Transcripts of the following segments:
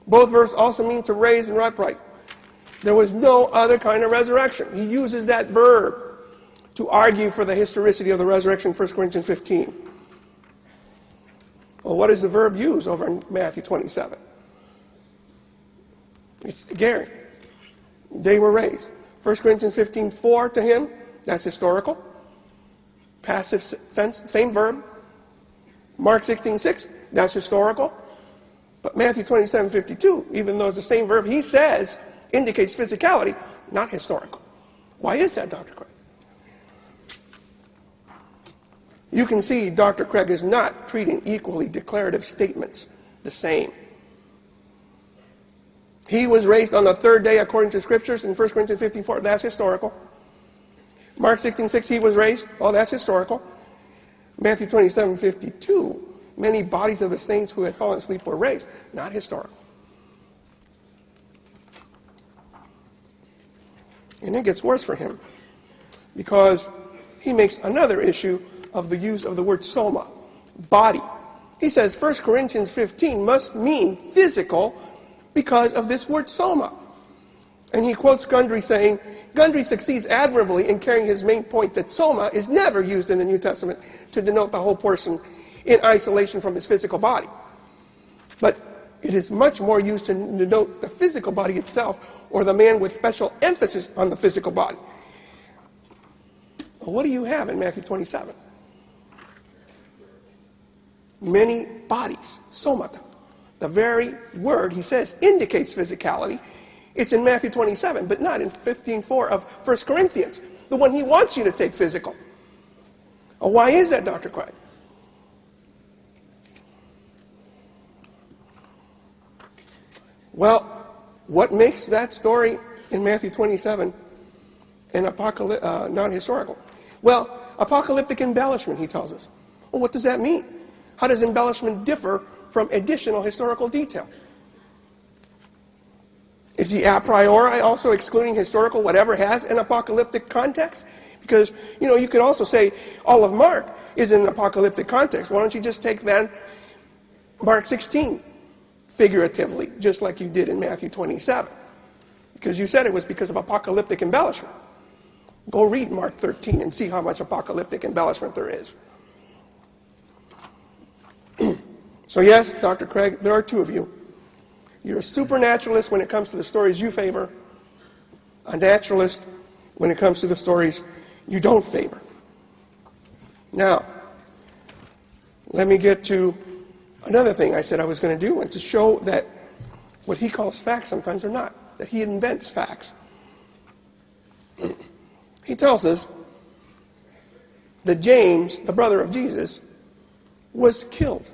Both verbs also mean to raise and upright. There was no other kind of resurrection. He uses that verb to argue for the historicity of the resurrection in 1 Corinthians 15. Well, what does the verb use over in Matthew 27? It's Gary. They were raised. 1 Corinthians 15:4 to him, that's historical. Passive sense, same verb. Mark 16:6, that's historical. But Matthew 27:52, even though it's the same verb, he says, indicates physicality, not historical. Why is that, Dr. Craig? You can see Dr. Craig is not treating equally declarative statements the same. He was raised on the third day according to scriptures in 1 Corinthians 15:4, that's historical. Mark 16:6, he was raised, oh, that's historical. Matthew 27:52, many bodies of the saints who had fallen asleep were raised, not historical. And it gets worse for him because he makes another issue of the use of the word soma, body. He says 1 Corinthians 15 must mean physical because of this word soma. And he quotes Gundry saying, Gundry succeeds admirably in carrying his main point that soma is never used in the New Testament to denote the whole person in isolation from his physical body. But it is much more used to denote the physical body itself or the man with special emphasis on the physical body. Well, what do you have in Matthew 27? Many bodies, somata. The very word, he says, indicates physicality. It's in Matthew 27, but not in 15:4 of 1 Corinthians, the one he wants you to take physical. Oh, why is that, Dr. Craig? Well, what makes that story in Matthew 27 non-historical? Well, apocalyptic embellishment, he tells us. Well, what does that mean? How does embellishment differ from additional historical detail? Is he a priori also excluding historical whatever has an apocalyptic context? Because, you could also say all of Mark is in an apocalyptic context. Why don't you just take then Mark 16 figuratively, just like you did in Matthew 27? Because you said it was because of apocalyptic embellishment. Go read Mark 13 and see how much apocalyptic embellishment there is. So yes, Dr. Craig, there are two of you. You're a supernaturalist when it comes to the stories you favor, a naturalist when it comes to the stories you don't favor. Now, let me get to another thing I said I was going to do, and to show that what he calls facts sometimes are not, that he invents facts. He tells us that James, the brother of Jesus, was killed.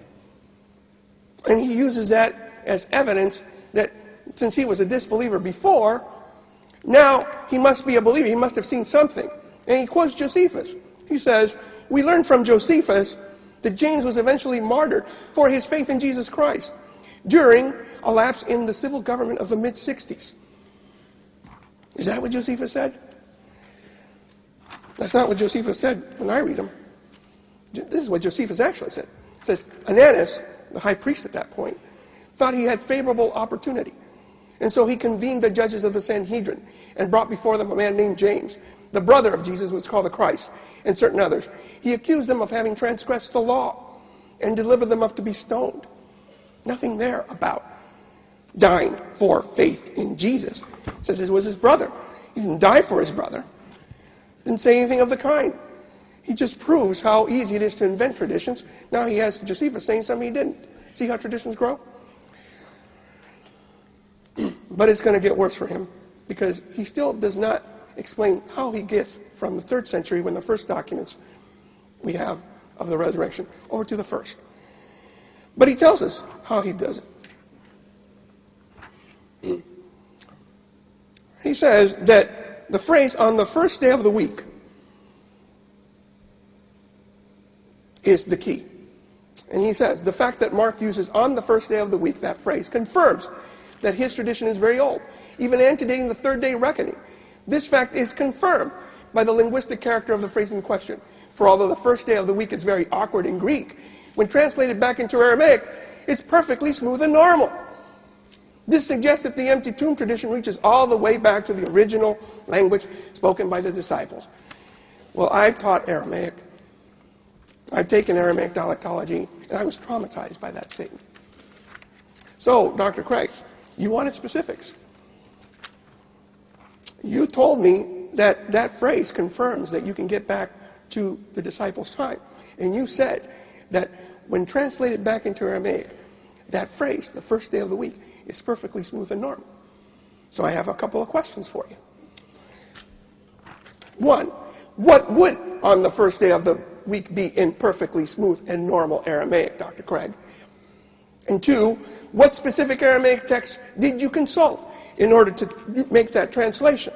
And he uses that as evidence that since he was a disbeliever before, now he must be a believer. He must have seen something. And he quotes Josephus. He says, we learn from Josephus that James was eventually martyred for his faith in Jesus Christ during a lapse in the civil government of the mid-60s. Is that what Josephus said? That's not what Josephus said when I read him. This is what Josephus actually said. It says, Ananus, the high priest at that point, thought he had favorable opportunity. And so he convened the judges of the Sanhedrin and brought before them a man named James, the brother of Jesus, who was called the Christ, and certain others. He accused them of having transgressed the law and delivered them up to be stoned. Nothing there about dying for faith in Jesus. It says it was his brother. He didn't die for his brother. Didn't say anything of the kind. He just proves how easy it is to invent traditions. Now he has Josephus saying something he didn't. See how traditions grow? But it's going to get worse for him, because he still does not explain how he gets from the 3rd century, when the first documents we have of the resurrection, over to the first. But he tells us how he does it. He says that the phrase "on the first day of the week" is the key. And he says the fact that Mark uses "on the first day of the week," that phrase, confirms that his tradition is very old, even antedating the 3rd day reckoning. This fact is confirmed by the linguistic character of the phrase in question. For although the first day of the week is very awkward in Greek, when translated back into Aramaic, it's perfectly smooth and normal. This suggests that the empty tomb tradition reaches all the way back to the original language spoken by the disciples. Well, I've taught Aramaic. I've taken Aramaic dialectology, and I was traumatized by that statement. So, Dr. Craig, you wanted specifics. You told me that that phrase confirms that you can get back to the disciples' time. And you said that when translated back into Aramaic, that phrase, the first day of the week, is perfectly smooth and normal. So I have a couple of questions for you. One, what would on the first day of the week be in perfectly smooth and normal Aramaic, Dr. Craig? And two, what specific Aramaic text did you consult in order to make that translation?